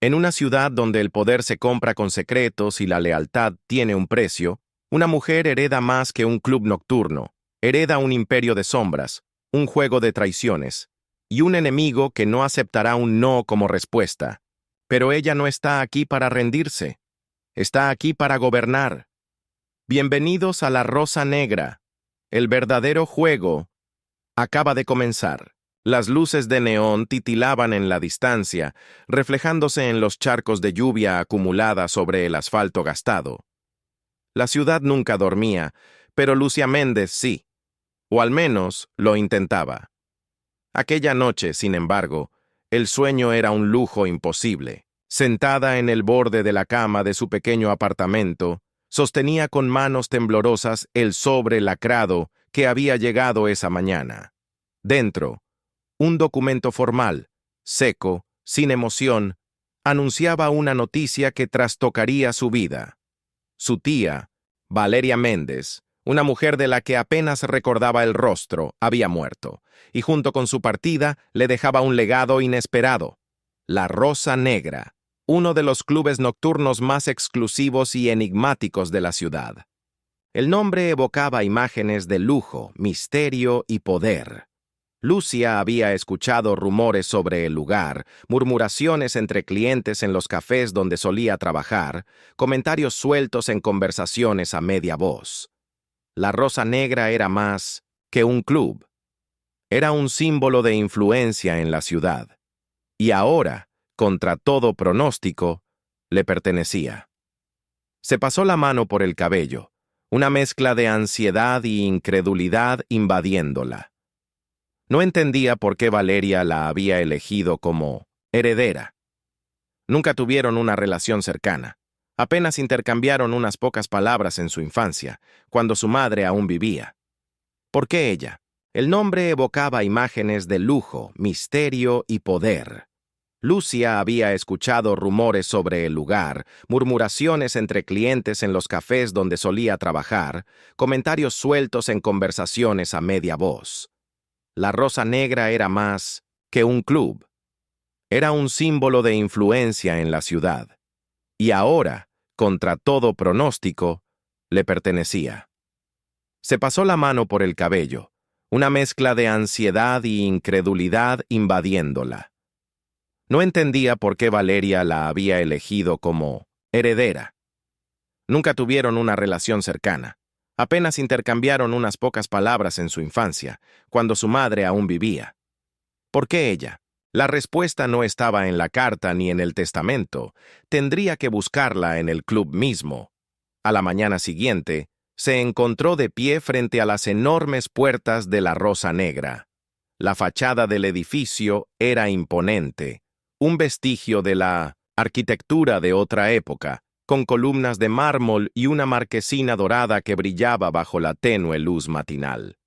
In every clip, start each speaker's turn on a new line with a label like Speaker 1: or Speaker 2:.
Speaker 1: En una ciudad donde el poder se compra con secretos y la lealtad tiene un precio, una mujer hereda más que un club nocturno, hereda un imperio de sombras, un juego de traiciones, y un enemigo que no aceptará un no como respuesta. Pero ella no está aquí para rendirse, está aquí para gobernar. Bienvenidos a la Rosa Negra. El verdadero juego acaba de comenzar. Las luces de neón titilaban en la distancia, reflejándose en los charcos de lluvia acumulada sobre el asfalto gastado. La ciudad nunca dormía, pero Lucia Méndez sí, o al menos lo intentaba. Aquella noche, sin embargo, el sueño era un lujo imposible. Sentada en el borde de la cama de su pequeño apartamento, sostenía con manos temblorosas el sobre lacrado que había llegado esa mañana. Dentro, un documento formal, seco, sin emoción, anunciaba una noticia que trastocaría su vida. Su tía, Valeria Méndez, una mujer de la que apenas recordaba el rostro, había muerto, y junto con su partida le dejaba un legado inesperado: la Rosa Negra, uno de los clubes nocturnos más exclusivos y enigmáticos de la ciudad. El nombre evocaba imágenes de lujo, misterio y poder. Lucia había escuchado rumores sobre el lugar, murmuraciones entre clientes en los cafés donde solía trabajar, comentarios sueltos en conversaciones a media voz. La Rosa Negra era más que un club. Era un símbolo de influencia en la ciudad. Y ahora, contra todo pronóstico, le pertenecía. Se pasó la mano por el cabello, una mezcla de ansiedad y incredulidad invadiéndola. No entendía por qué Valeria la había elegido como heredera. Nunca tuvieron una relación cercana. Apenas intercambiaron unas pocas palabras en su infancia, cuando su madre aún vivía. ¿Por qué ella? El nombre evocaba imágenes de lujo, misterio y poder. Lucia había escuchado rumores sobre el lugar, murmuraciones entre clientes en los cafés donde solía trabajar, comentarios sueltos en conversaciones a media voz. La Rosa Negra era más que un club. Era un símbolo de influencia en la ciudad. Y ahora, contra todo pronóstico, le pertenecía. Se pasó la mano por el cabello, una mezcla de ansiedad y incredulidad invadiéndola. No entendía por qué Valeria la había elegido como heredera. Nunca tuvieron una relación cercana. Apenas intercambiaron unas pocas palabras en su infancia, cuando su madre aún vivía. ¿Por qué ella? La respuesta no estaba en la carta ni en el testamento. Tendría que buscarla en el club mismo. A la mañana siguiente, se encontró de pie frente a las enormes puertas de la Rosa Negra. La fachada del edificio era imponente, un vestigio de la arquitectura de otra época, con columnas de mármol y una marquesina dorada que brillaba bajo la tenue luz matinal.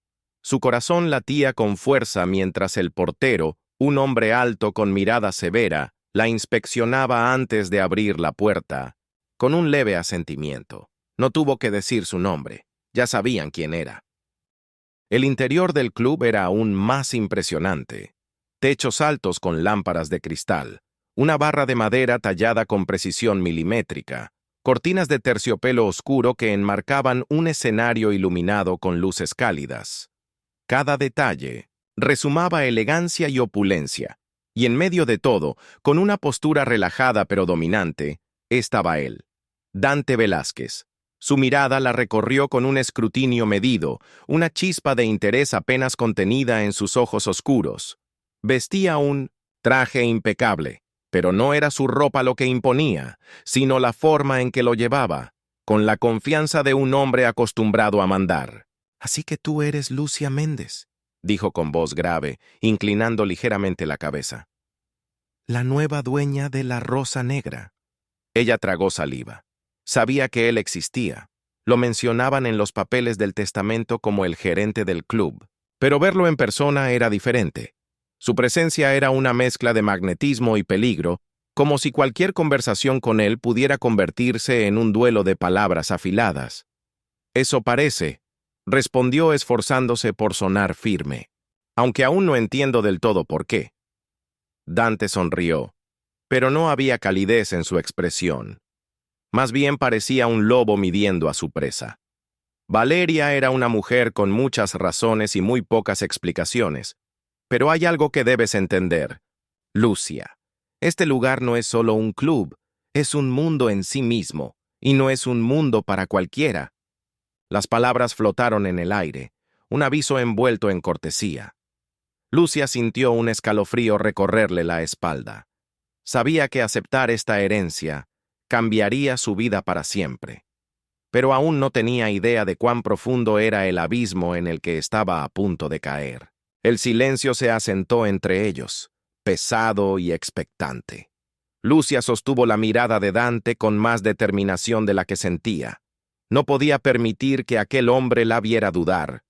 Speaker 1: Su corazón latía con fuerza mientras el portero, un hombre alto con mirada severa, la inspeccionaba antes de abrir la puerta, con un leve asentimiento. No tuvo que decir su nombre, ya sabían quién era. El interior del club era aún más impresionante. Techos altos con lámparas de cristal, una barra de madera tallada con precisión milimétrica, cortinas de terciopelo oscuro que enmarcaban un escenario iluminado con luces cálidas. Cada detalle resumaba elegancia y opulencia, y en medio de todo, con una postura relajada pero dominante, estaba él, Dante Velázquez. Su mirada la recorrió con un escrutinio medido, una chispa de interés apenas contenida en sus ojos oscuros. Vestía un traje impecable, pero no era su ropa lo que imponía, sino la forma en que lo llevaba, con la confianza de un hombre acostumbrado a mandar. «Así que tú eres Lucia Méndez», dijo con voz grave, inclinando ligeramente la cabeza. «La nueva dueña de la Rosa Negra». Ella tragó saliva. Sabía que él existía. Lo mencionaban en los papeles del testamento como el gerente del club, pero verlo en persona era diferente. Su presencia era una mezcla de magnetismo y peligro, como si cualquier conversación con él pudiera convertirse en un duelo de palabras afiladas. «Eso parece», respondió esforzándose por sonar firme, «aunque aún no entiendo del todo por qué». Dante sonrió. pero no había calidez en su expresión. Más bien parecía un lobo midiendo a su presa. Valeria era una mujer con muchas razones y muy pocas explicaciones, pero hay algo que debes entender. Lucia, este lugar no es solo un club, es un mundo en sí mismo, y no es un mundo para cualquiera. Las palabras flotaron en el aire, un aviso envuelto en cortesía. Lucia sintió un escalofrío recorrerle la espalda. Sabía que aceptar esta herencia cambiaría su vida para siempre, pero aún no tenía idea de cuán profundo era el abismo en el que estaba a punto de caer. El silencio se asentó entre ellos, pesado y expectante. Lucia sostuvo la mirada de Dante con más determinación de la que sentía. No podía permitir que aquel hombre la viera dudar,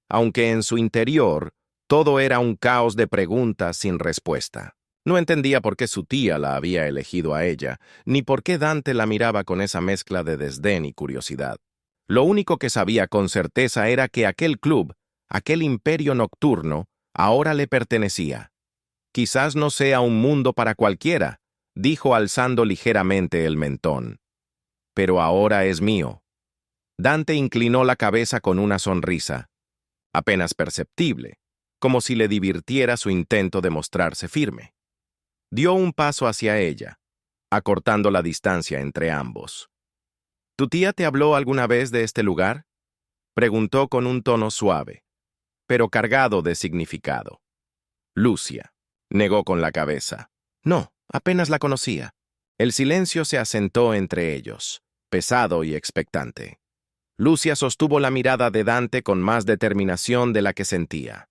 Speaker 1: aunque en su interior todo era un caos de preguntas sin respuesta. No entendía por qué su tía la había elegido a ella, ni por qué Dante la miraba con esa mezcla de desdén y curiosidad. Lo único que sabía con certeza era que aquel club, aquel imperio nocturno, ahora le pertenecía. Quizás no sea un mundo para cualquiera, dijo alzando ligeramente el mentón. Pero ahora es mío. Dante inclinó la cabeza con una sonrisa, apenas perceptible, como si le divirtiera su intento de mostrarse firme. Dio un paso hacia ella, acortando la distancia entre ambos. ¿Tu tía te habló alguna vez de este lugar?, preguntó con un tono suave, pero cargado de significado. Lucia negó con la cabeza. No, apenas la conocía. El silencio se asentó entre ellos, pesado y expectante. Lucia sostuvo la mirada de Dante con más determinación de la que sentía.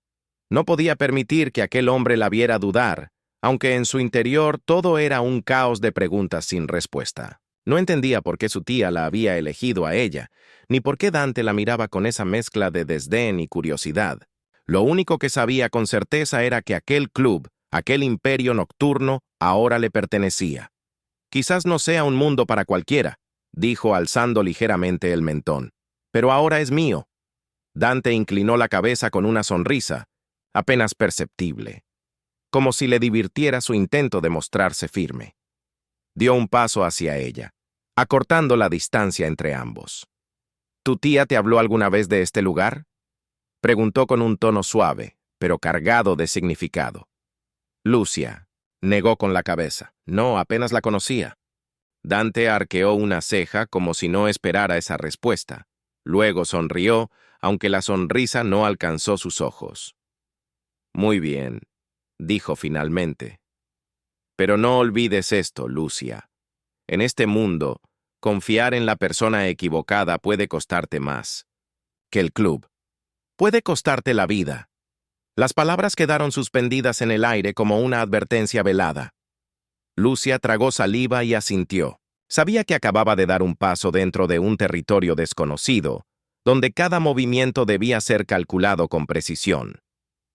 Speaker 1: No podía permitir que aquel hombre la viera dudar, aunque en su interior todo era un caos de preguntas sin respuesta. No entendía por qué su tía la había elegido a ella, ni por qué Dante la miraba con esa mezcla de desdén y curiosidad. Lo único que sabía con certeza era que aquel club, aquel imperio nocturno, ahora le pertenecía. Quizás no sea un mundo para cualquiera, dijo alzando ligeramente el mentón, pero ahora es mío. Dante inclinó la cabeza con una sonrisa, apenas perceptible, como si le divirtiera su intento de mostrarse firme. Dio un paso hacia ella, acortando la distancia entre ambos. ¿Tu tía te habló alguna vez de este lugar?, preguntó con un tono suave, pero cargado de significado. Lucia negó con la cabeza. No, apenas la conocía. Dante arqueó una ceja como si no esperara esa respuesta. Luego sonrió, aunque la sonrisa no alcanzó sus ojos. Muy bien, dijo finalmente. Pero no olvides esto, Lucia. En este mundo, confiar en la persona equivocada puede costarte más que el club. Puede costarte la vida. Las palabras quedaron suspendidas en el aire como una advertencia velada. Lucia tragó saliva y asintió. Sabía que acababa de dar un paso dentro de un territorio desconocido, donde cada movimiento debía ser calculado con precisión.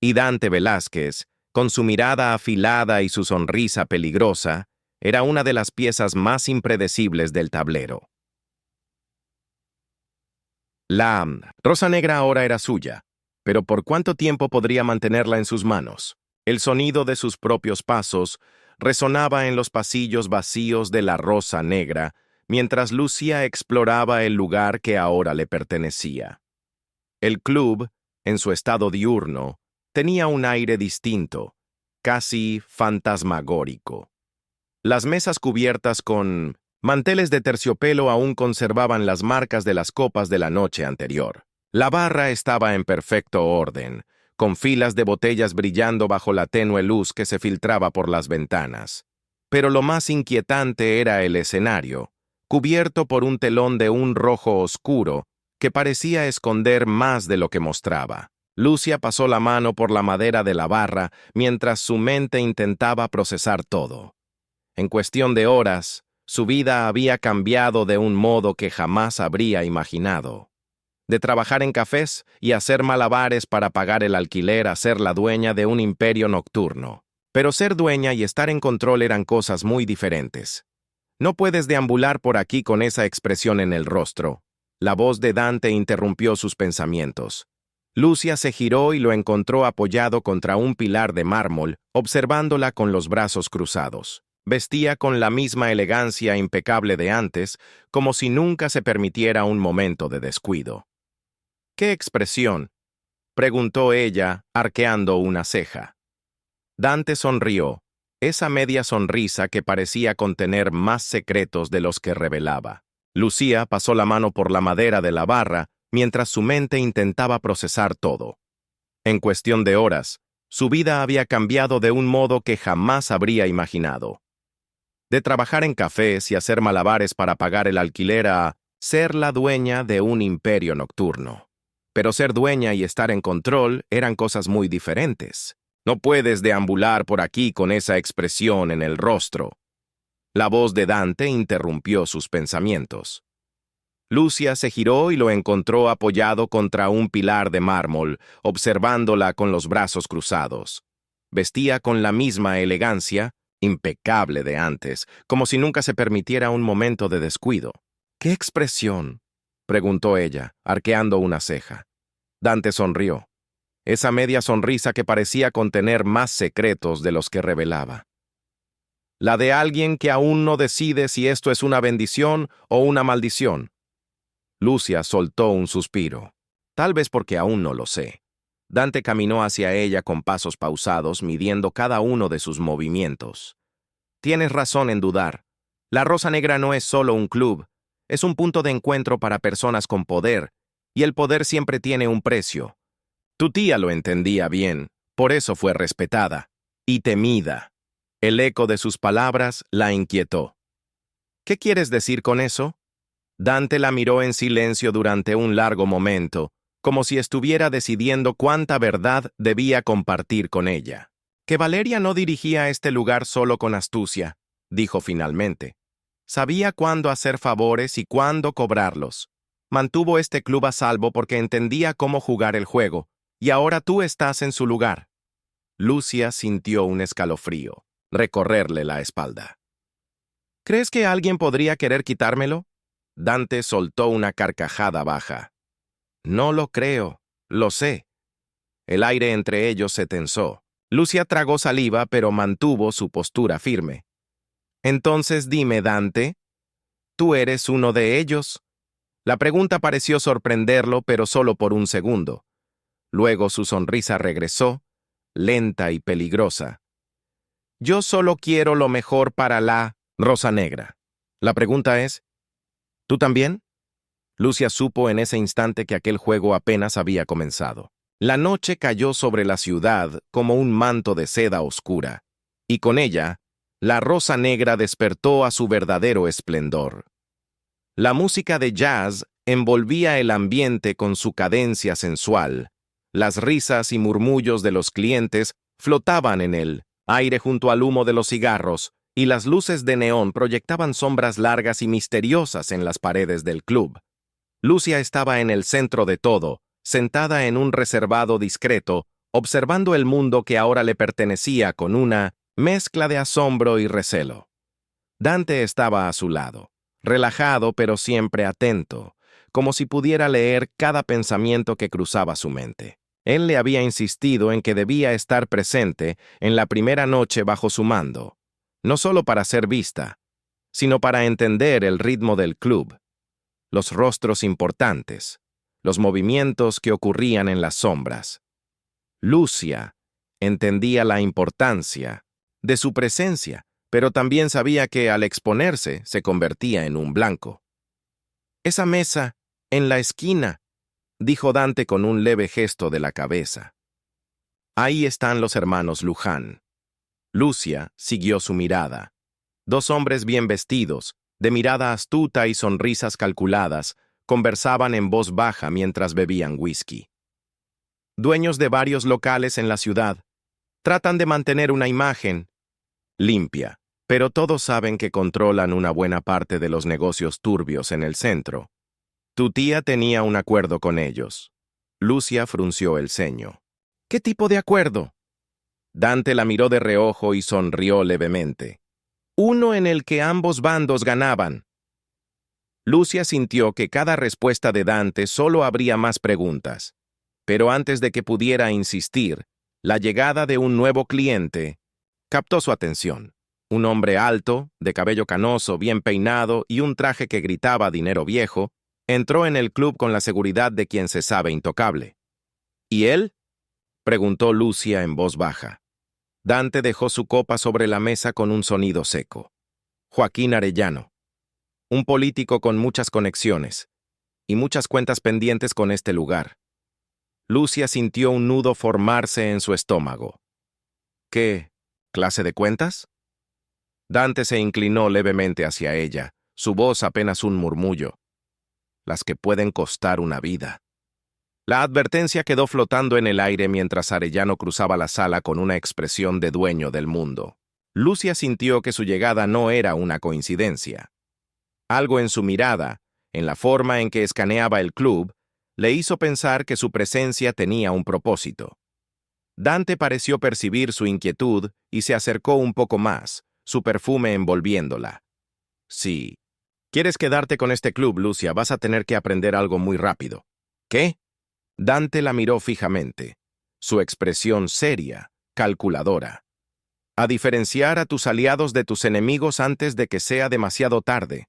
Speaker 1: Y Dante Velázquez, con su mirada afilada y su sonrisa peligrosa, era una de las piezas más impredecibles del tablero. La rosa negra ahora era suya, pero ¿por cuánto tiempo podría mantenerla en sus manos? El sonido de sus propios pasos resonaba en los pasillos vacíos de la rosa negra, mientras Lucia exploraba el lugar que ahora le pertenecía. El club, en su estado diurno, tenía un aire distinto, casi fantasmagórico. Las mesas cubiertas con manteles de terciopelo aún conservaban las marcas de las copas de la noche anterior. La barra estaba en perfecto orden, con filas de botellas brillando bajo la tenue luz que se filtraba por las ventanas. Pero lo más inquietante era el escenario, cubierto por un telón de un rojo oscuro que parecía esconder más de lo que mostraba. Lucia pasó la mano por la madera de la barra mientras su mente intentaba procesar todo. En cuestión de horas, su vida había cambiado de un modo que jamás habría imaginado. De trabajar en cafés y hacer malabares para pagar el alquiler a ser la dueña de un imperio nocturno. Pero ser dueña y estar en control eran cosas muy diferentes. No puedes deambular por aquí con esa expresión en el rostro. La voz de Dante interrumpió sus pensamientos. Lucia se giró y lo encontró apoyado contra un pilar de mármol, observándola con los brazos cruzados. Vestía con la misma elegancia impecable de antes, como si nunca se permitiera un momento de descuido. ¿Qué expresión?, preguntó ella, arqueando una ceja. Dante sonrió, esa media sonrisa que parecía contener más secretos de los que revelaba. Lucía pasó la mano por la madera de la barra mientras su mente intentaba procesar todo. En cuestión de horas, su vida había cambiado de un modo que jamás habría imaginado. De trabajar en cafés y hacer malabares para pagar el alquiler a ser la dueña de un imperio nocturno. Pero ser dueña y estar en control eran cosas muy diferentes. No puedes deambular por aquí con esa expresión en el rostro. La voz de Dante interrumpió sus pensamientos. Lucia se giró y lo encontró apoyado contra un pilar de mármol, observándola con los brazos cruzados. Vestía con la misma elegancia, impecable de antes, como si nunca se permitiera un momento de descuido. ¿Qué expresión?, preguntó ella, arqueando una ceja. Dante sonrió, esa media sonrisa que parecía contener más secretos de los que revelaba. La de alguien que aún no decide si esto es una bendición o una maldición. Lucia soltó un suspiro. Tal vez porque aún no lo sé. Dante caminó hacia ella con pasos pausados, midiendo cada uno de sus movimientos. Tienes razón en dudar. La Rosa Negra no es solo un club, es un punto de encuentro para personas con poder, y el poder siempre tiene un precio. Tu tía lo entendía bien, por eso fue respetada y temida. El eco de sus palabras la inquietó. ¿Qué quieres decir con eso? Dante la miró en silencio durante un largo momento, como si estuviera decidiendo cuánta verdad debía compartir con ella. Que Valeria no dirigía este lugar solo con astucia, dijo finalmente. Sabía cuándo hacer favores y cuándo cobrarlos. Mantuvo este club a salvo porque entendía cómo jugar el juego, y ahora tú estás en su lugar. Lucia sintió un escalofrío, recorrerle la espalda. ¿Crees que alguien podría querer quitármelo? Dante soltó una carcajada baja. No lo creo, lo sé. El aire entre ellos se tensó. Lucia tragó saliva, pero mantuvo su postura firme. Entonces dime, Dante, ¿tú eres uno de ellos? La pregunta pareció sorprenderlo, pero solo por un segundo. Luego su sonrisa regresó, lenta y peligrosa. Yo solo quiero lo mejor para la Rosa Negra. La pregunta es, ¿tú también? Lucia supo en ese instante que aquel juego apenas había comenzado. La noche cayó sobre la ciudad como un manto de seda oscura, y con ella, la Rosa Negra despertó a su verdadero esplendor. La música de jazz envolvía el ambiente con su cadencia sensual. Las risas y murmullos de los clientes flotaban en el aire junto al humo de los cigarros, y las luces de neón proyectaban sombras largas y misteriosas en las paredes del club. Lucia estaba en el centro de todo, sentada en un reservado discreto, observando el mundo que ahora le pertenecía con una mezcla de asombro y recelo. Dante estaba a su lado, relajado pero siempre atento, como si pudiera leer cada pensamiento que cruzaba su mente. Él le había insistido en que debía estar presente en la primera noche bajo su mando, no solo para ser vista, sino para entender el ritmo del club, los rostros importantes, los movimientos que ocurrían en las sombras. Lucia entendía la importancia de su presencia, pero también sabía que al exponerse se convertía en un blanco. Esa mesa, en la esquina, dijo Dante con un leve gesto de la cabeza. Ahí están los hermanos Luján. Lucia siguió su mirada. Dos hombres bien vestidos, de mirada astuta y sonrisas calculadas, conversaban en voz baja mientras bebían whisky. Dueños de varios locales en la ciudad, tratan de mantener una imagen limpia, pero todos saben que controlan una buena parte de los negocios turbios en el centro. Tu tía tenía un acuerdo con ellos. Lucia frunció el ceño. ¿Qué tipo de acuerdo? Dante la miró de reojo y sonrió levemente. Uno en el que ambos bandos ganaban. Lucia sintió que cada respuesta de Dante solo habría más preguntas, pero antes de que pudiera insistir, la llegada de un nuevo cliente captó su atención. Un hombre alto, de cabello canoso, bien peinado y un traje que gritaba dinero viejo, entró en el club con la seguridad de quien se sabe intocable. ¿Y él? Preguntó Lucia en voz baja. Dante dejó su copa sobre la mesa con un sonido seco. Joaquín Arellano. Un político con muchas conexiones y muchas cuentas pendientes con este lugar. Lucia sintió un nudo formarse en su estómago. ¿Qué clase de cuentas? Dante se inclinó levemente hacia ella, su voz apenas un murmullo. Las que pueden costar una vida. La advertencia quedó flotando en el aire mientras Arellano cruzaba la sala con una expresión de dueño del mundo. Lucia sintió que su llegada no era una coincidencia. Algo en su mirada, en la forma en que escaneaba el club, le hizo pensar que su presencia tenía un propósito. Dante pareció percibir su inquietud y se acercó un poco más, su perfume envolviéndola. Sí. ¿Quieres quedarte con este club, Lucia? Vas a tener que aprender algo muy rápido. ¿Qué? Dante la miró fijamente, su expresión seria, calculadora. A diferenciar a tus aliados de tus enemigos antes de que sea demasiado tarde.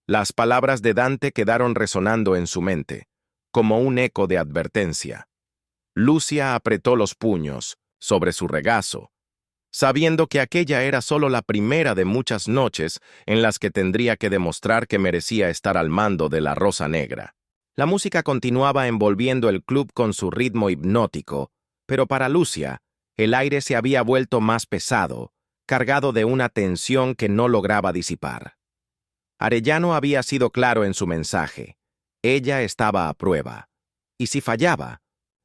Speaker 1: Las palabras de Dante quedaron resonando en su mente, como un eco de advertencia. Lucia apretó los puños sobre su regazo, sabiendo que aquella era solo la primera de muchas noches en las que tendría que demostrar que merecía estar al mando de la Rosa Negra. La música continuaba envolviendo el club con su ritmo hipnótico, pero para Lucia, el aire se había vuelto más pesado, cargado de una tensión que no lograba disipar. Arellano había sido claro en su mensaje. Ella estaba a prueba. Y si fallaba,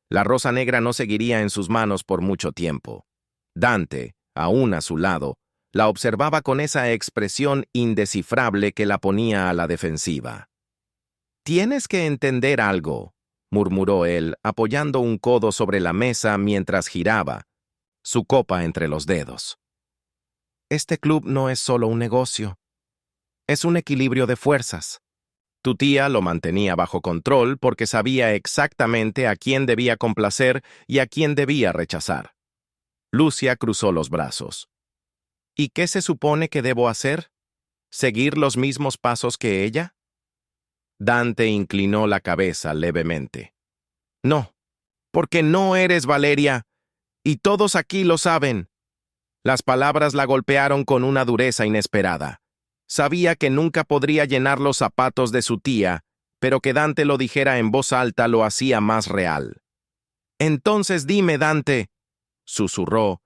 Speaker 1: la Rosa Negra no seguiría en sus manos por mucho tiempo. Dante, aún a su lado, la observaba con esa expresión indescifrable que la ponía a la defensiva. «Tienes que entender algo», murmuró él, apoyando un codo sobre la mesa mientras giraba, su copa entre los dedos. «Este club no es solo un negocio. Es un equilibrio de fuerzas. Tu tía lo mantenía bajo control porque sabía exactamente a quién debía complacer y a quién debía rechazar». Lucia cruzó los brazos. «¿Y qué se supone que debo hacer? ¿Seguir los mismos pasos que ella?» Dante inclinó la cabeza levemente. «No, porque no eres Valeria, y todos aquí lo saben». Las palabras la golpearon con una dureza inesperada. Sabía que nunca podría llenar los zapatos de su tía, pero que Dante lo dijera en voz alta lo hacía más real. «Entonces dime, Dante», susurró,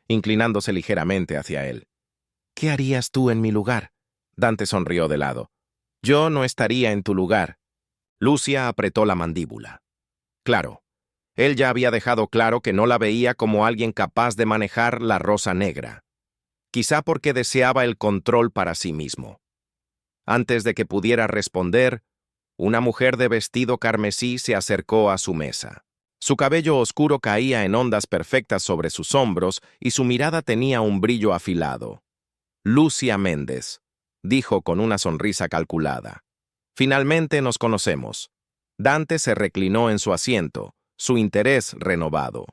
Speaker 1: inclinándose ligeramente hacia él. «¿Qué harías tú en mi lugar?» Dante sonrió de lado. «Yo no estaría en tu lugar». Lucia apretó la mandíbula. Claro, él ya había dejado claro que no la veía como alguien capaz de manejar la Rosa Negra. Quizá porque deseaba el control para sí mismo. Antes de que pudiera responder, una mujer de vestido carmesí se acercó a su mesa. Su cabello oscuro caía en ondas perfectas sobre sus hombros y su mirada tenía un brillo afilado. «Lucia Méndez», dijo con una sonrisa calculada. «Finalmente nos conocemos». Dante se reclinó en su asiento, su interés renovado.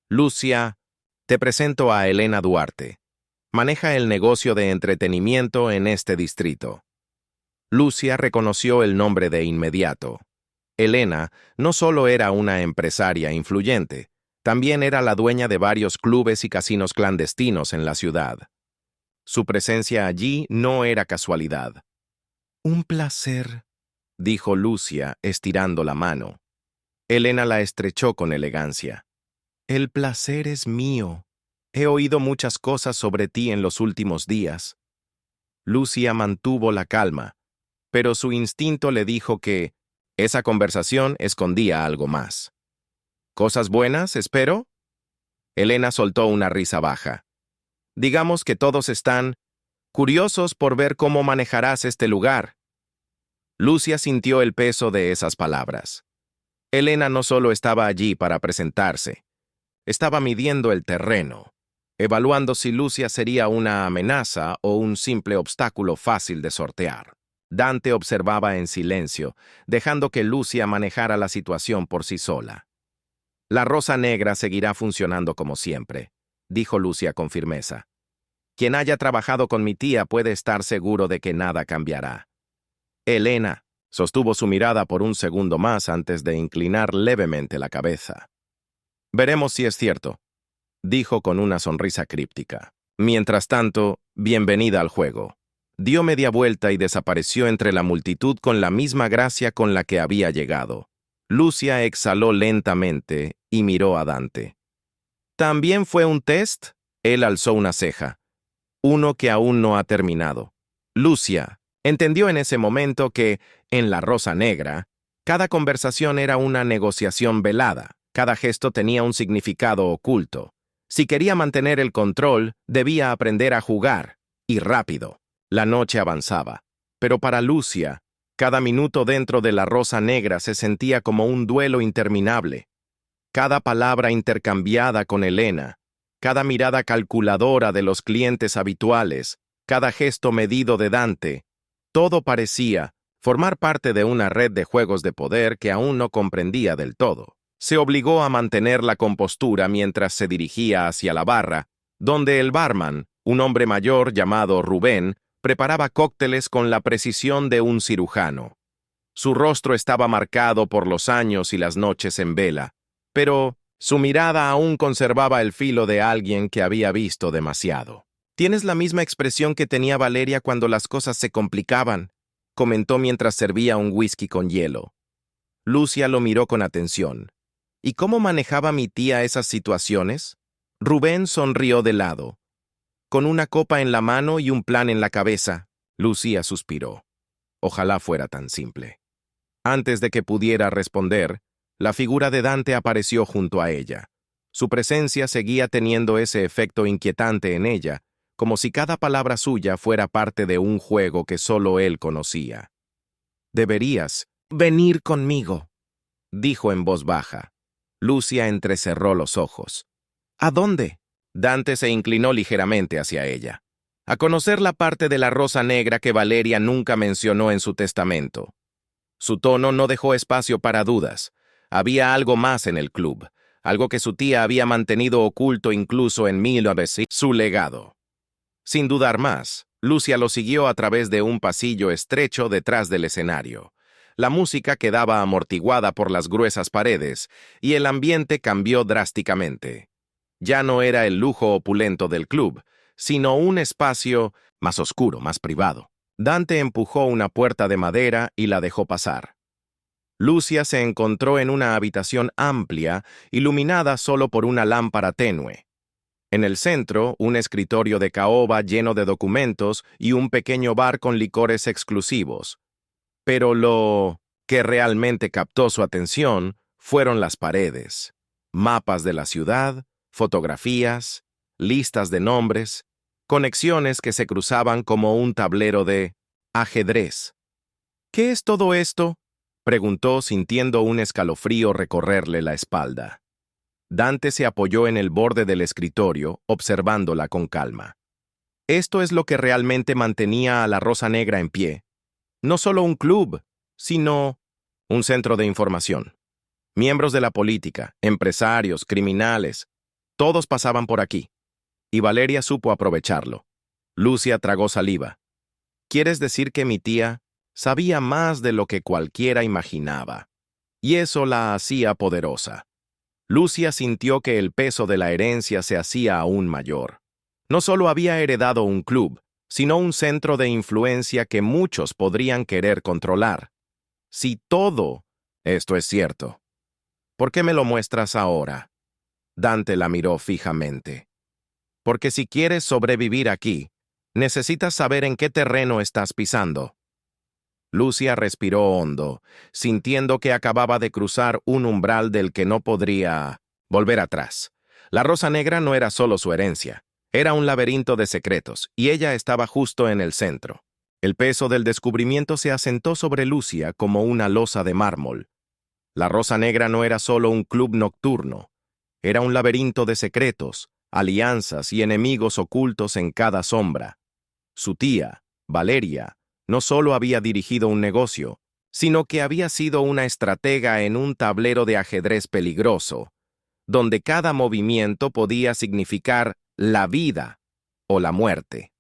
Speaker 1: «Lucia, te presento a Elena Duarte. Maneja el negocio de entretenimiento en este distrito». Lucia reconoció el nombre de inmediato. Elena no solo era una empresaria influyente, también era la dueña de varios clubes y casinos clandestinos en la ciudad. Su presencia allí no era casualidad. «Un placer», dijo Lucia, estirando la mano. Elena la estrechó con elegancia. «El placer es mío. He oído muchas cosas sobre ti en los últimos días». Lucia mantuvo la calma, pero su instinto le dijo que esa conversación escondía algo más. «¿Cosas buenas, espero?» Elena soltó una risa baja. «Digamos que todos están curiosos por ver cómo manejarás este lugar». Lucia sintió el peso de esas palabras. Elena no solo estaba allí para presentarse, estaba midiendo el terreno, evaluando si Lucia sería una amenaza o un simple obstáculo fácil de sortear. Dante observaba en silencio, dejando que Lucia manejara la situación por sí sola. «La Rosa Negra seguirá funcionando como siempre», dijo Lucia con firmeza. Quien haya trabajado con mi tía puede estar seguro de que nada cambiará. Elena sostuvo su mirada por un segundo más antes de inclinar levemente la cabeza. Veremos si es cierto, dijo con una sonrisa críptica. Mientras tanto, bienvenida al juego. Dio media vuelta y desapareció entre la multitud con la misma gracia con la que había llegado. Lucia exhaló lentamente y miró a Dante. ¿También fue un test? Él alzó una ceja. Uno que aún no ha terminado. Lucia entendió en ese momento que, en la Rosa Negra, cada conversación era una negociación velada, cada gesto tenía un significado oculto. Si quería mantener el control, debía aprender a jugar, y rápido. La noche avanzaba, pero para Lucia, cada minuto dentro de la Rosa Negra se sentía como un duelo interminable. Cada palabra intercambiada con Elena, cada mirada calculadora de los clientes habituales, cada gesto medido de Dante, todo parecía formar parte de una red de juegos de poder que aún no comprendía del todo. Se obligó a mantener la compostura mientras se dirigía hacia la barra, donde el barman, un hombre mayor llamado Rubén, preparaba cócteles con la precisión de un cirujano. Su rostro estaba marcado por los años y las noches en vela, pero su mirada aún conservaba el filo de alguien que había visto demasiado. «Tienes la misma expresión que tenía Valeria cuando las cosas se complicaban», comentó mientras servía un whisky con hielo. Lucia lo miró con atención. ¿Y cómo manejaba mi tía esas situaciones? Rubén sonrió de lado. Con una copa en la mano y un plan en la cabeza, Lucia suspiró. Ojalá fuera tan simple. Antes de que pudiera responder, la figura de Dante apareció junto a ella. Su presencia seguía teniendo ese efecto inquietante en ella, como si cada palabra suya fuera parte de un juego que solo él conocía. «Deberías venir conmigo», dijo en voz baja. Lucia entrecerró los ojos. «¿A dónde?» Dante se inclinó ligeramente hacia ella. «A conocer la parte de la Rosa Negra que Valeria nunca mencionó en su testamento». Su tono no dejó espacio para dudas. Había algo más en el club, algo que su tía había mantenido oculto incluso en 1900, su legado. Sin dudar más, Lucia lo siguió a través de un pasillo estrecho detrás del escenario. La música quedaba amortiguada por las gruesas paredes, y el ambiente cambió drásticamente. Ya no era el lujo opulento del club, sino un espacio más oscuro, más privado. Dante empujó una puerta de madera y la dejó pasar. Lucia se encontró en una habitación amplia, iluminada solo por una lámpara tenue. En el centro, un escritorio de caoba lleno de documentos y un pequeño bar con licores exclusivos. Pero lo que realmente captó su atención fueron las paredes. Mapas de la ciudad, fotografías, listas de nombres, conexiones que se cruzaban como un tablero de ajedrez. «¿Qué es todo esto?», preguntó sintiendo un escalofrío recorrerle la espalda. Dante se apoyó en el borde del escritorio, observándola con calma. Esto es lo que realmente mantenía a la Rosa Negra en pie. No solo un club, sino un centro de información. Miembros de la política, empresarios, criminales, todos pasaban por aquí. Y Valeria supo aprovecharlo. Lucia tragó saliva. «¿Quieres decir que mi tía sabía más de lo que cualquiera imaginaba?» Y eso la hacía poderosa. Lucia sintió que el peso de la herencia se hacía aún mayor. No solo había heredado un club, sino un centro de influencia que muchos podrían querer controlar. Si todo esto es cierto, ¿por qué me lo muestras ahora? Dante la miró fijamente. Porque si quieres sobrevivir aquí, necesitas saber en qué terreno estás pisando. Lucia respiró hondo, sintiendo que acababa de cruzar un umbral del que no podría volver atrás. La Rosa Negra no era solo su herencia, era un laberinto de secretos, y ella estaba justo en el centro. El peso del descubrimiento se asentó sobre Lucia como una losa de mármol. La Rosa Negra no era solo un club nocturno, era un laberinto de secretos, alianzas y enemigos ocultos en cada sombra. Su tía, Valeria, no solo había dirigido un negocio, sino que había sido una estratega en un tablero de ajedrez peligroso, donde cada movimiento podía significar la vida o la muerte.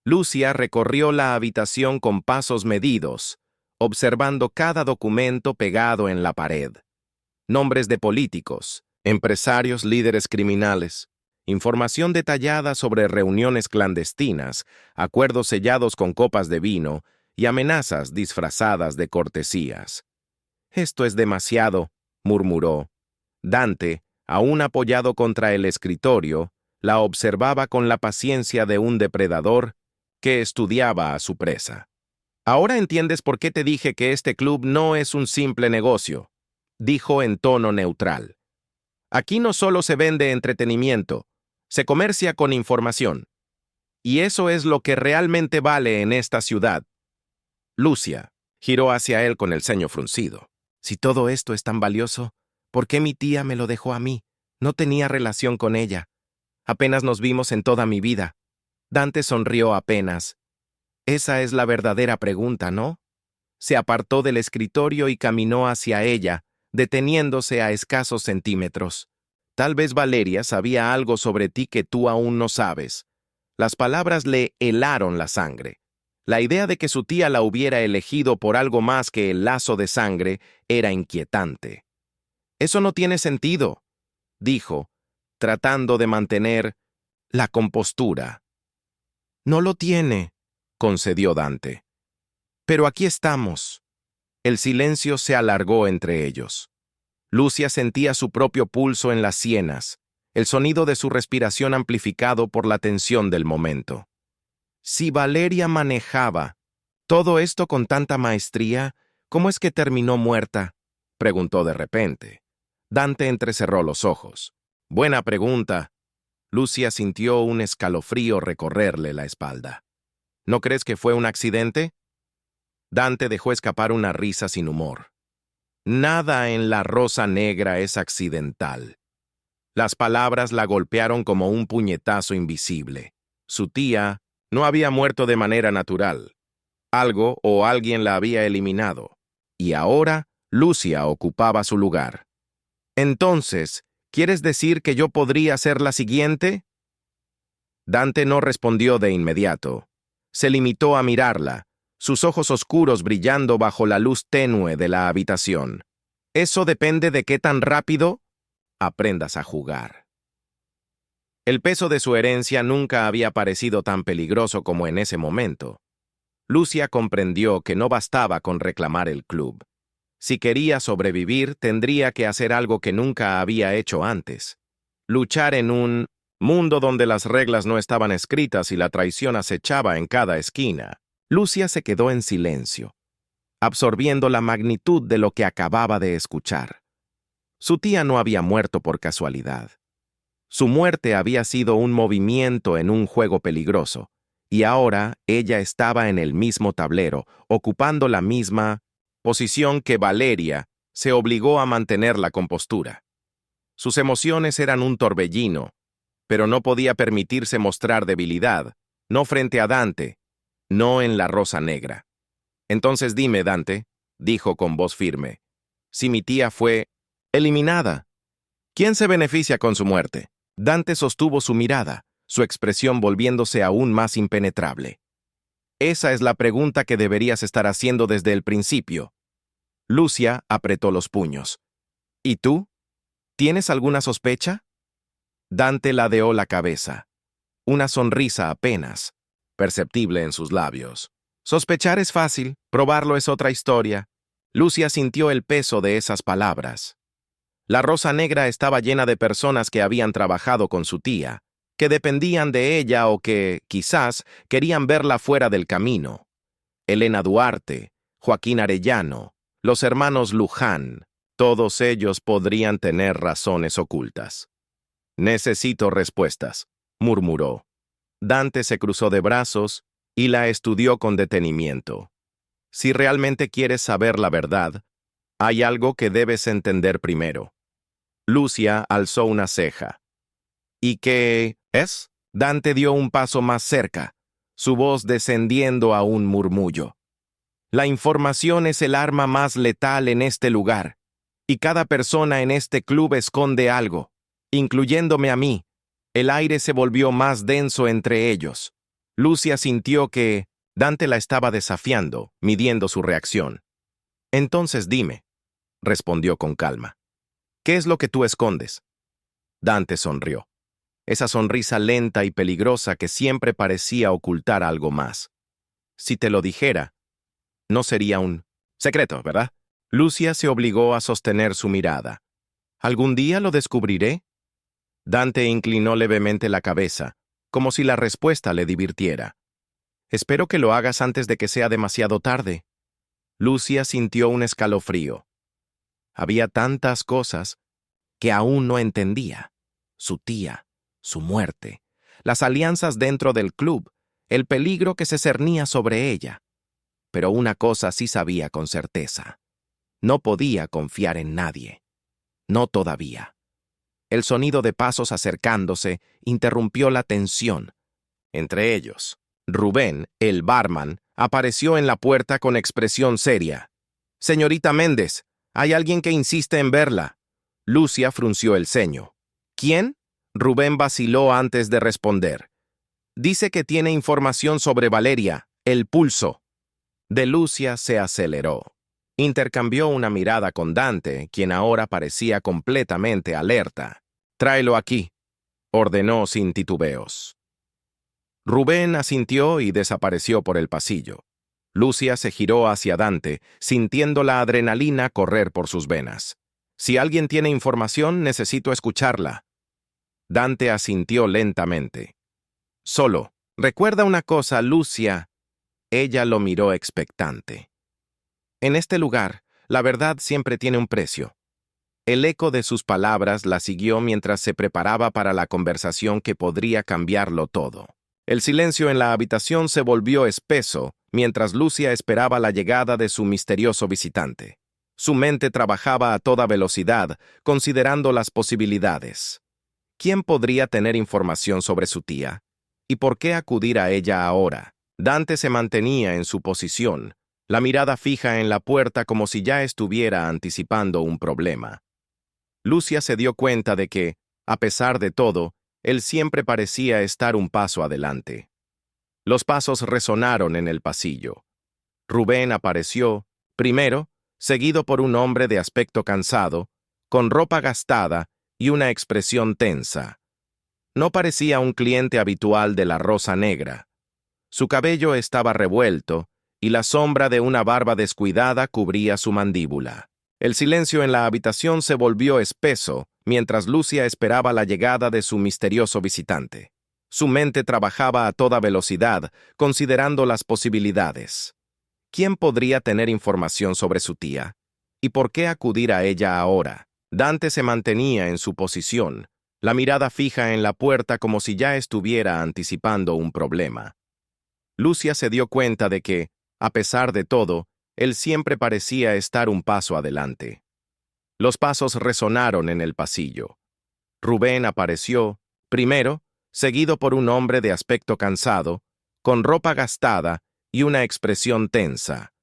Speaker 1: Lucia recorrió la habitación con pasos medidos, observando cada documento pegado en la pared. Nombres de políticos, empresarios, líderes criminales, información detallada sobre reuniones clandestinas, acuerdos sellados con copas de vino y amenazas disfrazadas de cortesías. «Esto es demasiado», murmuró. Dante, aún apoyado contra el escritorio, la observaba con la paciencia de un depredador que estudiaba a su presa. «Ahora entiendes por qué te dije que este club no es un simple negocio», dijo en tono neutral. «Aquí no solo se vende entretenimiento, se comercia con información. Y eso es lo que realmente vale en esta ciudad». Lucia giró hacia él con el ceño fruncido. «Si todo esto es tan valioso, ¿por qué mi tía me lo dejó a mí? No tenía relación con ella. Apenas nos vimos en toda mi vida». Dante sonrió apenas. «Esa es la verdadera pregunta, ¿no?». Se apartó del escritorio y caminó hacia ella, deteniéndose a escasos centímetros. «Tal vez Valeria sabía algo sobre ti que tú aún no sabes». Las palabras le helaron la sangre. La idea de que su tía la hubiera elegido por algo más que el lazo de sangre era inquietante. «Eso no tiene sentido», dijo, tratando de mantener la compostura. «No lo tiene», concedió Dante. «Pero aquí estamos». El silencio se alargó entre ellos. Lucia sentía su propio pulso en las sienes, el sonido de su respiración amplificado por la tensión del momento. Si Valeria manejaba todo esto con tanta maestría, ¿cómo es que terminó muerta?, preguntó de repente. Dante entrecerró los ojos. «Buena pregunta». Lucia sintió un escalofrío recorrerle la espalda. «¿No crees que fue un accidente?». Dante dejó escapar una risa sin humor. «Nada en La Rosa Negra es accidental». Las palabras la golpearon como un puñetazo invisible. Su tía no había muerto de manera natural. Algo o alguien la había eliminado. Y ahora Lucia ocupaba su lugar. «Entonces, ¿quieres decir que yo podría ser la siguiente?». Dante no respondió de inmediato. Se limitó a mirarla, sus ojos oscuros brillando bajo la luz tenue de la habitación. «Eso depende de qué tan rápido aprendas a jugar». El peso de su herencia nunca había parecido tan peligroso como en ese momento. Lucia comprendió que no bastaba con reclamar el club. Si quería sobrevivir, tendría que hacer algo que nunca había hecho antes. Luchar en un mundo donde las reglas no estaban escritas y la traición acechaba en cada esquina. Lucia se quedó en silencio, absorbiendo la magnitud de lo que acababa de escuchar. Su tía no había muerto por casualidad. Su muerte había sido un movimiento en un juego peligroso, y ahora ella estaba en el mismo tablero, ocupando la misma posición que Valeria se obligó a mantener la compostura. Sus emociones eran un torbellino, pero no podía permitirse mostrar debilidad, no frente a Dante, no en La Rosa Negra. «Entonces dime, Dante», dijo con voz firme, «si mi tía fue eliminada, ¿quién se beneficia con su muerte?». Dante sostuvo su mirada, su expresión volviéndose aún más impenetrable. «Esa es la pregunta que deberías estar haciendo desde el principio». Lucia apretó los puños. «¿Y tú? ¿Tienes alguna sospecha?». Dante ladeó la cabeza. Una sonrisa apenas perceptible en sus labios. «Sospechar es fácil, probarlo es otra historia». Lucia sintió el peso de esas palabras. La Rosa Negra estaba llena de personas que habían trabajado con su tía, que dependían de ella o que, quizás, querían verla fuera del camino. Elena Duarte, Joaquín Arellano, los hermanos Luján, todos ellos podrían tener razones ocultas. «Necesito respuestas», murmuró. Dante se cruzó de brazos y la estudió con detenimiento. «Si realmente quieres saber la verdad, hay algo que debes entender primero». Lucia alzó una ceja. «¿Y qué es?». Dante dio un paso más cerca, su voz descendiendo a un murmullo. «La información es el arma más letal en este lugar, y cada persona en este club esconde algo, incluyéndome a mí. El aire se volvió más denso entre ellos. Lucia sintió que Dante la estaba desafiando, midiendo su reacción. «Entonces dime», respondió con calma, «¿qué es lo que tú escondes?» Dante sonrió. Esa sonrisa lenta y peligrosa que siempre parecía ocultar algo más. Si te lo dijera, no sería un secreto, ¿verdad? Lucia se obligó a sostener su mirada. ¿Algún día lo descubriré? Dante inclinó levemente la cabeza, como si la respuesta le divirtiera. Espero que lo hagas antes de que sea demasiado tarde. Lucia sintió un escalofrío. Había tantas cosas que aún no entendía. Su tía, su muerte, las alianzas dentro del club, el peligro que se cernía sobre ella. Pero una cosa sí sabía con certeza. No podía confiar en nadie. No todavía. El sonido de pasos acercándose interrumpió la tensión. Entre ellos, Rubén, el barman, apareció en la puerta con expresión seria. «Señorita Méndez, hay alguien que insiste en verla». Lucia frunció el ceño. «¿Quién?» Rubén vaciló antes de responder. «Dice que tiene información sobre Valeria, el pulso». De Lucia se aceleró. Intercambió una mirada con Dante, quien ahora parecía completamente alerta. «Tráelo aquí», ordenó sin titubeos. Rubén asintió y desapareció por el pasillo. Lucia se giró hacia Dante, sintiendo la adrenalina correr por sus venas. «Si alguien tiene información, necesito escucharla». Dante asintió lentamente. «Solo, recuerda una cosa, Lucia». Ella lo miró expectante. «En este lugar, la verdad siempre tiene un precio». El eco de sus palabras la siguió mientras se preparaba para la conversación que podría cambiarlo todo. El silencio en la habitación se volvió espeso mientras Lucia esperaba la llegada de su misterioso visitante. Su mente trabajaba a toda velocidad, considerando las posibilidades. ¿Quién podría tener información sobre su tía? ¿Y por qué acudir a ella ahora? Dante se mantenía en su posición, la mirada fija en la puerta como si ya estuviera anticipando un problema. Lucia se dio cuenta de que, a pesar de todo, él siempre parecía estar un paso adelante. Los pasos resonaron en el pasillo. Rubén apareció, primero, seguido por un hombre de aspecto cansado, con ropa gastada y una expresión tensa. No parecía un cliente habitual de la Rosa Negra. Su cabello estaba revuelto y la sombra de una barba descuidada cubría su mandíbula. El silencio en la habitación se volvió espeso mientras Lucia esperaba la llegada de su misterioso visitante. Su mente trabajaba a toda velocidad, considerando las posibilidades. ¿Quién podría tener información sobre su tía? ¿Y por qué acudir a ella ahora? Dante se mantenía en su posición, la mirada fija en la puerta como si ya estuviera anticipando un problema. Lucia se dio cuenta de que, a pesar de todo, él siempre parecía estar un paso adelante. Los pasos resonaron en el pasillo. Rubén apareció, primero, seguido por un hombre de aspecto cansado, con ropa gastada y una expresión tensa.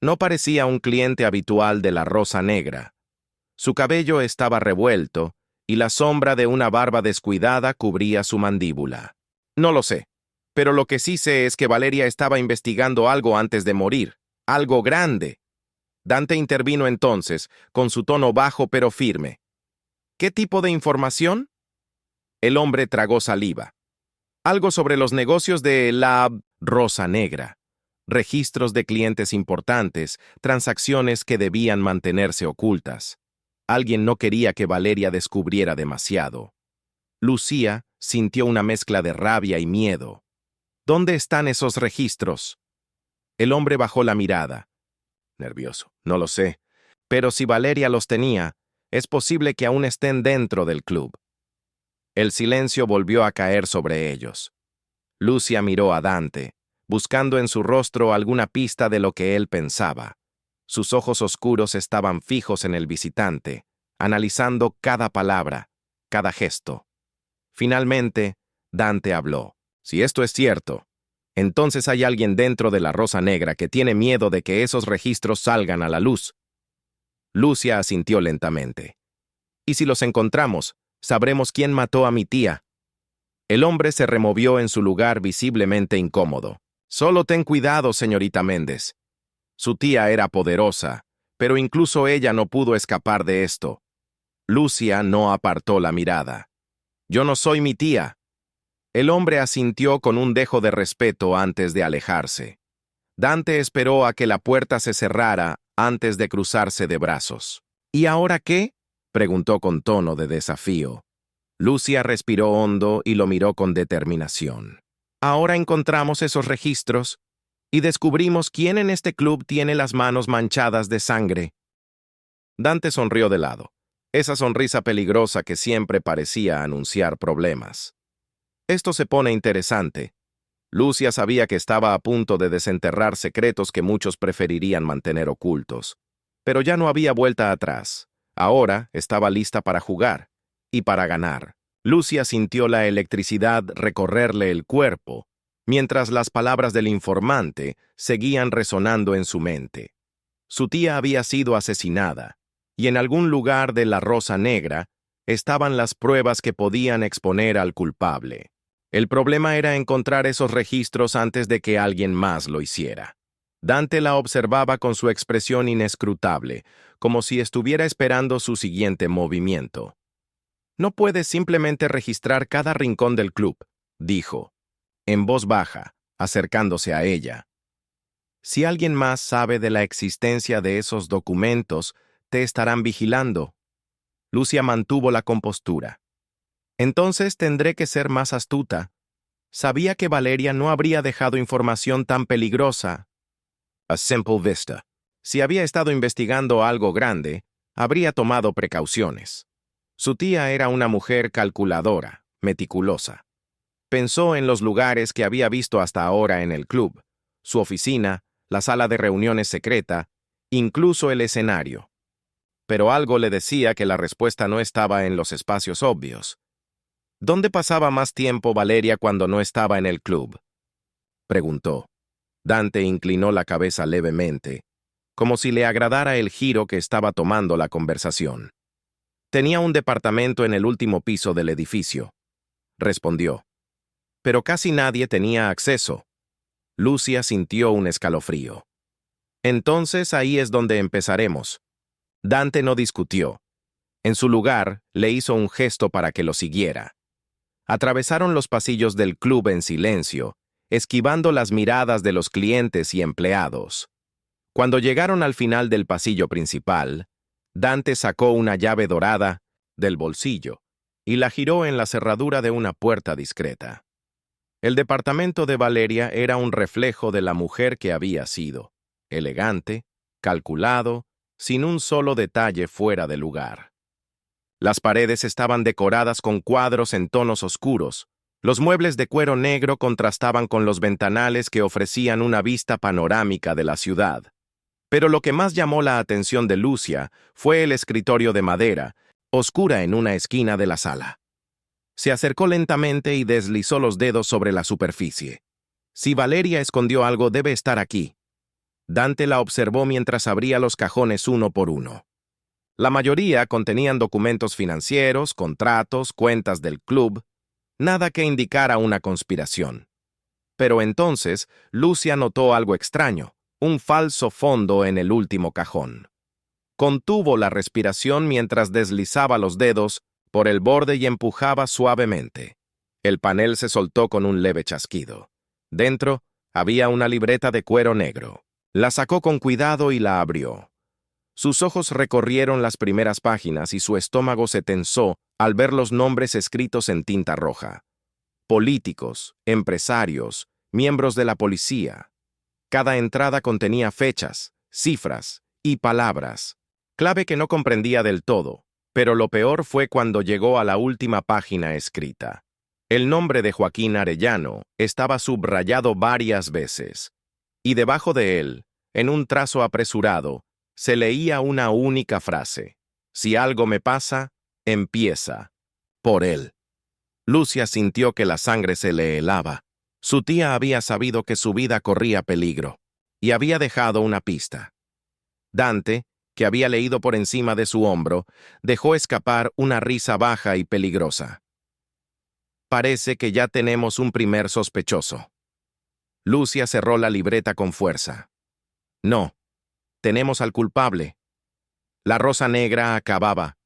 Speaker 1: No parecía un cliente habitual de la Rosa Negra. Su cabello estaba revuelto y la sombra de una barba descuidada cubría su mandíbula. «No lo sé, pero lo que sí sé es que Valeria estaba investigando algo antes de morir. Algo grande». Dante intervino entonces, con su tono bajo pero firme. «¿Qué tipo de información?» El hombre tragó saliva. «Algo sobre los negocios de la Rosa Negra. Registros de clientes importantes, transacciones que debían mantenerse ocultas. Alguien no quería que Valeria descubriera demasiado». Lucía sintió una mezcla de rabia y miedo. «¿Dónde están esos registros?» El hombre bajó la mirada. Nervioso. «No lo sé. Pero si Valeria los tenía, es posible que aún estén dentro del club». El silencio volvió a caer sobre ellos. Lucia miró a Dante, buscando en su rostro alguna pista de lo que él pensaba. Sus ojos oscuros estaban fijos en el visitante, analizando cada palabra, cada gesto. Finalmente, Dante habló. «Si esto es cierto, entonces hay alguien dentro de la Rosa Negra que tiene miedo de que esos registros salgan a la luz». Lucia asintió lentamente. «Y si los encontramos, sabremos quién mató a mi tía». El hombre se removió en su lugar visiblemente incómodo. Solo ten cuidado, señorita Méndez. Su tía era poderosa, pero incluso ella no pudo escapar de esto. Lucia no apartó la mirada. Yo no soy mi tía. El hombre asintió con un dejo de respeto antes de alejarse. Dante esperó a que la puerta se cerrara antes de cruzarse de brazos. ¿Y ahora qué?, preguntó con tono de desafío. Lucia respiró hondo y lo miró con determinación. Ahora encontramos esos registros y descubrimos quién en este club tiene las manos manchadas de sangre. Dante sonrió de lado, esa sonrisa peligrosa que siempre parecía anunciar problemas. Esto se pone interesante. Lucia sabía que estaba a punto de desenterrar secretos que muchos preferirían mantener ocultos. Pero ya no había vuelta atrás. Ahora estaba lista para jugar y para ganar. Lucia sintió la electricidad recorrerle el cuerpo, mientras las palabras del informante seguían resonando en su mente. Su tía había sido asesinada, y en algún lugar de la Rosa Negra estaban las pruebas que podían exponer al culpable. El problema era encontrar esos registros antes de que alguien más lo hiciera. Dante la observaba con su expresión inescrutable, como si estuviera esperando su siguiente movimiento. No puedes simplemente registrar cada rincón del club, dijo, en voz baja, acercándose a ella. Si alguien más sabe de la existencia de esos documentos, te estarán vigilando. Lucia mantuvo la compostura. Entonces tendré que ser más astuta. Sabía que Valeria no habría dejado información tan peligrosa. A simple vista. Si había estado investigando algo grande, habría tomado precauciones. Su tía era una mujer calculadora, meticulosa. Pensó en los lugares que había visto hasta ahora en el club, su oficina, la sala de reuniones secreta, incluso el escenario. Pero algo le decía que la respuesta no estaba en los espacios obvios. ¿Dónde pasaba más tiempo Valeria cuando no estaba en el club?, preguntó. Dante inclinó la cabeza levemente, como si le agradara el giro que estaba tomando la conversación. Tenía un departamento en el último piso del edificio, respondió. Pero casi nadie tenía acceso. Lucia sintió un escalofrío. Entonces ahí es donde empezaremos. Dante no discutió. En su lugar, le hizo un gesto para que lo siguiera. Atravesaron los pasillos del club en silencio, esquivando las miradas de los clientes y empleados. Cuando llegaron al final del pasillo principal, Dante sacó una llave dorada del bolsillo y la giró en la cerradura de una puerta discreta. El departamento de Valeria era un reflejo de la mujer que había sido, elegante, calculado, sin un solo detalle fuera de lugar. Las paredes estaban decoradas con cuadros en tonos oscuros. Los muebles de cuero negro contrastaban con los ventanales que ofrecían una vista panorámica de la ciudad. Pero lo que más llamó la atención de Lucia fue el escritorio de madera, oscura en una esquina de la sala. Se acercó lentamente y deslizó los dedos sobre la superficie. Si Valeria escondió algo, debe estar aquí. Dante la observó mientras abría los cajones uno por uno. La mayoría contenían documentos financieros, contratos, cuentas del club, nada que indicara una conspiración. Pero entonces, Lucia notó algo extraño, un falso fondo en el último cajón. Contuvo la respiración mientras deslizaba los dedos por el borde y empujaba suavemente. El panel se soltó con un leve chasquido. Dentro había una libreta de cuero negro. La sacó con cuidado y la abrió. Sus ojos recorrieron las primeras páginas y su estómago se tensó al ver los nombres escritos en tinta roja. Políticos, empresarios, miembros de la policía. Cada entrada contenía fechas, cifras y palabras, clave que no comprendía del todo, pero lo peor fue cuando llegó a la última página escrita. El nombre de Joaquín Arellano estaba subrayado varias veces, y debajo de él, en un trazo apresurado, se leía una única frase: si algo me pasa, empieza por él. Lucia sintió que la sangre se le helaba. Su tía había sabido que su vida corría peligro, y había dejado una pista. Dante, que había leído por encima de su hombro, dejó escapar una risa baja y peligrosa. Parece que ya tenemos un primer sospechoso. Lucia cerró la libreta con fuerza. No, tenemos al culpable. La Rosa Negra acababa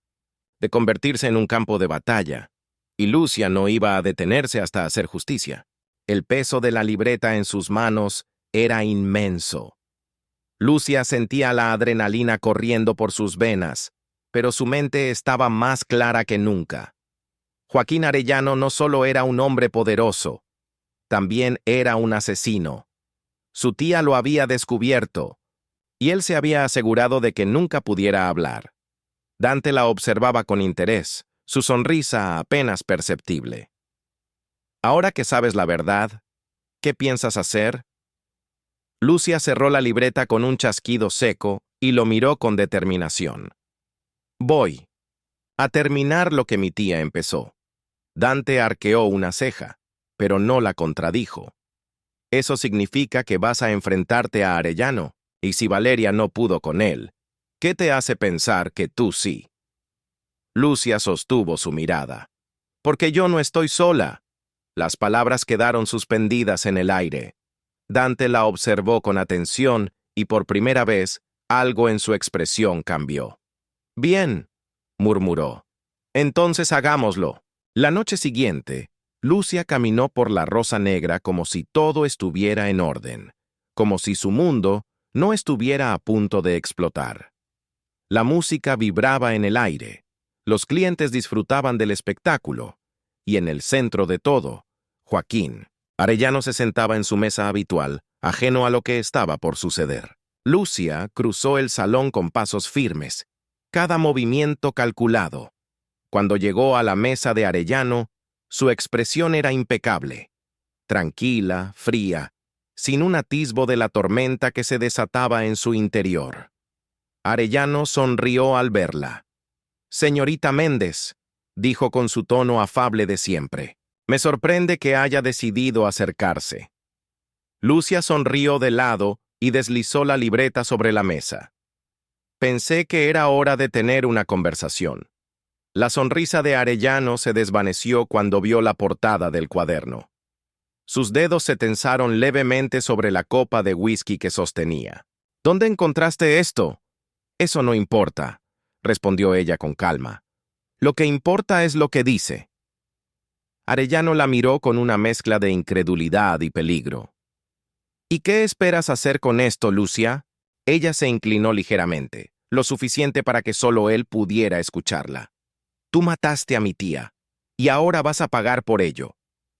Speaker 1: de convertirse en un campo de batalla, y Lucia no iba a detenerse hasta hacer justicia. El peso de la libreta en sus manos era inmenso. Lucia sentía la adrenalina corriendo por sus venas, pero su mente estaba más clara que nunca. Joaquín Arellano no solo era un hombre poderoso, también era un asesino. Su tía lo había descubierto, y él se había asegurado de que nunca pudiera hablar. Dante la observaba con interés, su sonrisa apenas perceptible. Ahora que sabes la verdad, ¿qué piensas hacer? Lucia cerró la libreta con un chasquido seco y lo miró con determinación. Voy a terminar lo que mi tía empezó. Dante arqueó una ceja, pero no la contradijo. Eso significa que vas a enfrentarte a Arellano, y si Valeria no pudo con él, ¿qué te hace pensar que tú sí? Lucia sostuvo su mirada. Porque yo no estoy sola. Las palabras quedaron suspendidas en el aire. Dante la observó con atención y por primera vez algo en su expresión cambió. Bien, murmuró. Entonces hagámoslo. La noche siguiente, Lucia caminó por la Rosa Negra como si todo estuviera en orden, como si su mundo no estuviera a punto de explotar. La música vibraba en el aire, los clientes disfrutaban del espectáculo, y en el centro de todo, Joaquín Arellano se sentaba en su mesa habitual, ajeno a lo que estaba por suceder. Lucia cruzó el salón con pasos firmes, cada movimiento calculado. Cuando llegó a la mesa de Arellano, su expresión era impecable, tranquila, fría, sin un atisbo de la tormenta que se desataba en su interior. Arellano sonrió al verla. «Señorita Méndez», dijo con su tono afable de siempre. «Me sorprende que haya decidido acercarse». Lucia sonrió de lado y deslizó la libreta sobre la mesa. «Pensé que era hora de tener una conversación». La sonrisa de Arellano se desvaneció cuando vio la portada del cuaderno. Sus dedos se tensaron levemente sobre la copa de whisky que sostenía. «¿Dónde encontraste esto?» «Eso no importa», respondió ella con calma. «Lo que importa es lo que dice». Arellano la miró con una mezcla de incredulidad y peligro. «¿Y qué esperas hacer con esto, Lucia?» Ella se inclinó ligeramente, lo suficiente para que solo él pudiera escucharla. «Tú mataste a mi tía, y ahora vas a pagar por ello».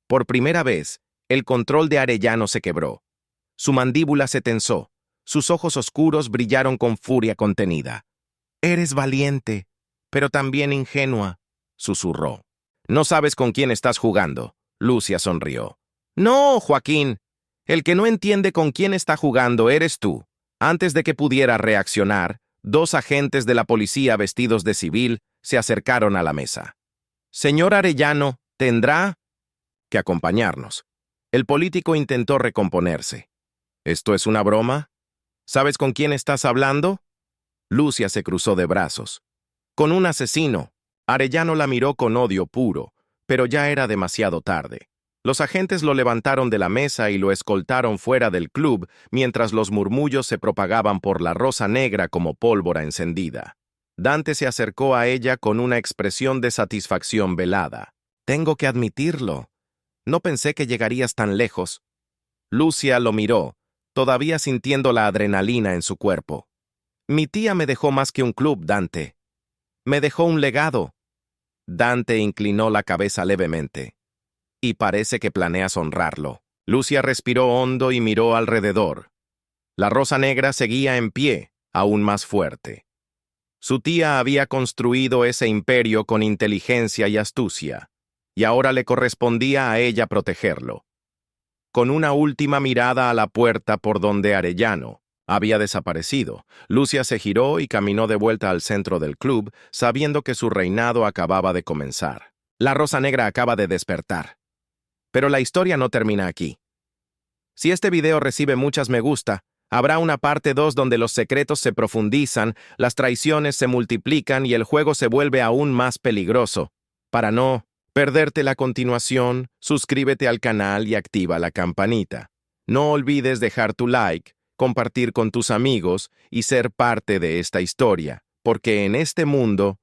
Speaker 1: Por primera vez, el control de Arellano se quebró. Su mandíbula se tensó, sus ojos oscuros brillaron con furia contenida. «Eres valiente, pero también ingenua», susurró. «No sabes con quién estás jugando», Lucia sonrió. «No, Joaquín. El que no entiende con quién está jugando eres tú». Antes de que pudiera reaccionar, 2 agentes de la policía vestidos de civil se acercaron a la mesa. «Señor Arellano, tendrá que acompañarnos». El político intentó recomponerse. «¿Esto es una broma? ¿Sabes con quién estás hablando?» Lucia se cruzó de brazos. «Con un asesino». Arellano la miró con odio puro, pero ya era demasiado tarde. Los agentes lo levantaron de la mesa y lo escoltaron fuera del club mientras los murmullos se propagaban por la Rosa Negra como pólvora encendida. Dante se acercó a ella con una expresión de satisfacción velada. «Tengo que admitirlo. No pensé que llegarías tan lejos». Lucia lo miró, todavía sintiendo la adrenalina en su cuerpo. «Mi tía me dejó más que un club, Dante. Me dejó un legado». Dante inclinó la cabeza levemente. «Y parece que planeas honrarlo». Lucia respiró hondo y miró alrededor. La Rosa Negra seguía en pie, aún más fuerte. Su tía había construido ese imperio con inteligencia y astucia, y ahora le correspondía a ella protegerlo. Con una última mirada a la puerta por donde Arellano había desaparecido, Lucia se giró y caminó de vuelta al centro del club, sabiendo que su reinado acababa de comenzar. La Rosa Negra acaba de despertar. Pero la historia no termina aquí. Si este video recibe muchas me gusta, habrá una parte 2 donde los secretos se profundizan, las traiciones se multiplican y el juego se vuelve aún más peligroso. Para no Perderte la continuación, suscríbete al canal y activa la campanita. No olvides dejar tu like, compartir con tus amigos y ser parte de esta historia, porque en este mundo,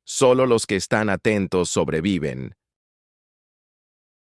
Speaker 1: solo los que están atentos sobreviven.